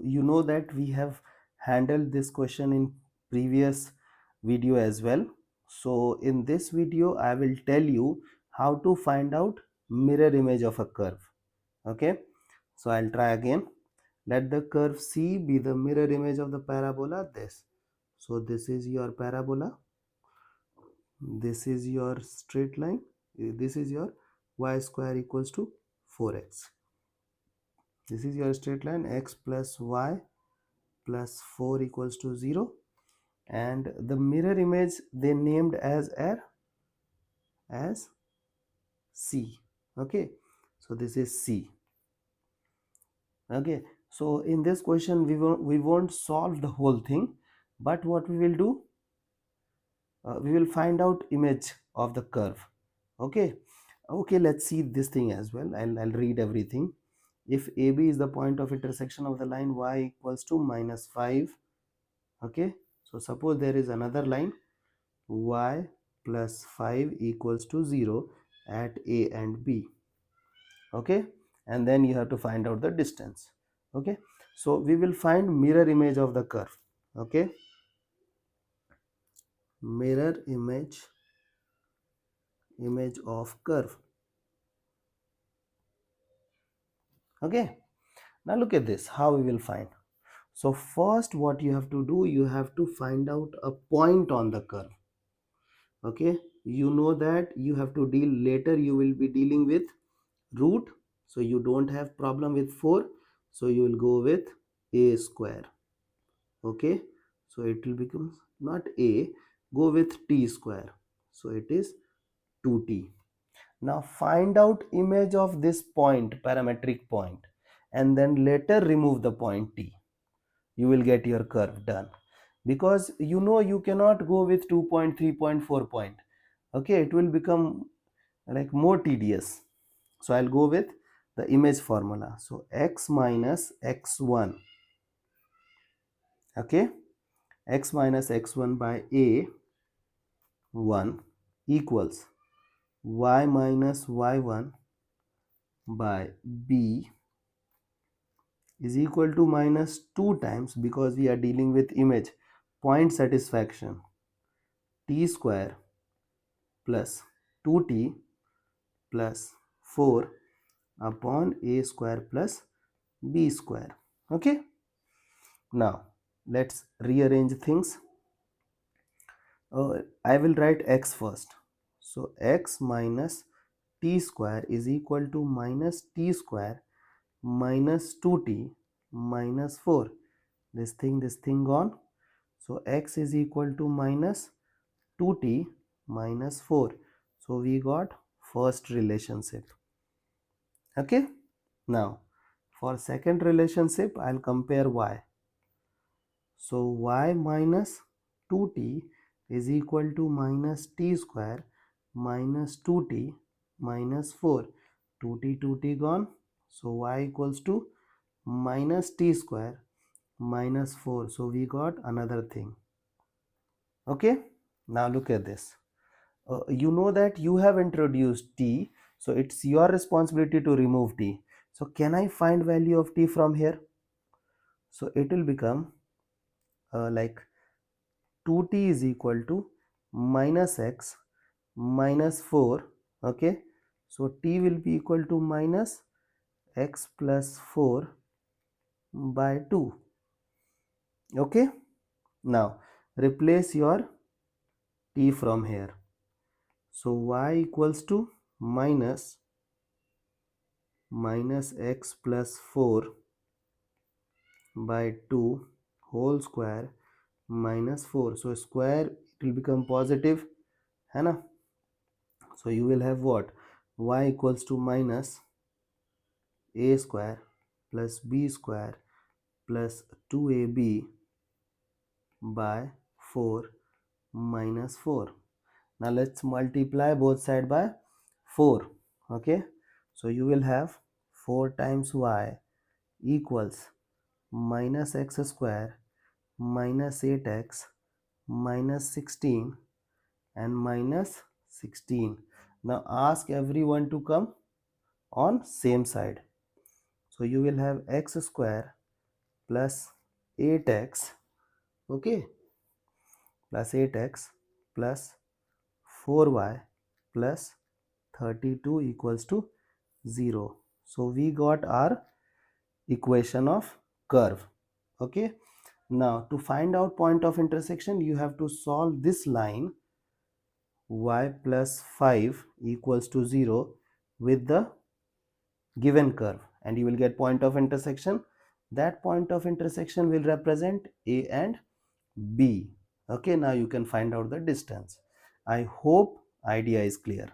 you know that we have handled this question in previous video as well. So in this video I will tell you how to find out mirror image of a curve. Okay, so I'll try again. Let the curve C be the mirror image of the parabola this. So this is your parabola, this is your straight line, this is your y square equals to 4x. This is your straight line, x plus y plus 4 equals to 0, and the mirror image they named as C. Okay, so this is C. Okay, so in this question we won't solve the whole thing, but what we will do, we will find out image of the curve. Okay, let's see this thing as well. I'll read everything. If AB is the point of intersection of the line y equals to -5, okay, so suppose there is another line y plus 5 equals to 0 at A and B. Okay, and then you have to find out the distance. Okay, so we will find mirror image of the curve. Okay, mirror image of curve. Okay, now look at this, how we will find. So first what you have to do, you have to find out a point on the curve. Okay, you know that you have to deal, later you will be dealing with root, so you don't have problem with 4, so you will go with a square. Okay, so it will become not a, go with t square, so it is 2t. Now find out image of this point, parametric point, and then later remove the point t. You will get your curve done, because you know you cannot go with 2.3.4 point. Okay, it will become like more tedious. So I'll go with the image formula. So x minus x1, okay, x minus x1 by a1 equals y minus y1 by b is equal to minus 2 times, because we are dealing with image, point satisfaction, t square plus 2t plus 4 upon a square plus b square. Okay, now let's rearrange things. I will write x first. So x minus t square is equal to minus t square minus 2t minus 4. This thing gone. So x is equal to minus 2t minus 4. So we got first relationship. Okay, now for second relationship I'll compare y. So y minus 2t is equal to minus t square minus 2t minus 4. 2t gone, so y equals to minus t square minus 4. So we got another thing. Okay, now look at this. You know that you have introduced t, so it's your responsibility to remove t. So can I find value of t from here? So it will become like 2t is equal to minus x minus 4. Okay, so t will be equal to minus x plus 4 by 2. Okay, now replace your t from here. So y equals to minus x plus 4 by 2 whole square minus 4. So square, it will become positive, है ना? So you will have what? Y equals to minus a square plus b square plus 2ab by 4 minus 4. Now let's multiply both side by 4. Okay, so you will have 4 times y equals minus x square minus 8x minus 16 and minus 16. Now ask everyone to come on same side. So you will have x square plus 8x, okay, plus 8x plus 4y plus 32 equals to 0. So we got our equation of curve. Okay, now to find out point of intersection, you have to solve this line y plus 5 equals to 0 with the given curve, and you will get point of intersection. That point of intersection will represent A and B. Okay, now you can find out the distance. I hope idea is clear.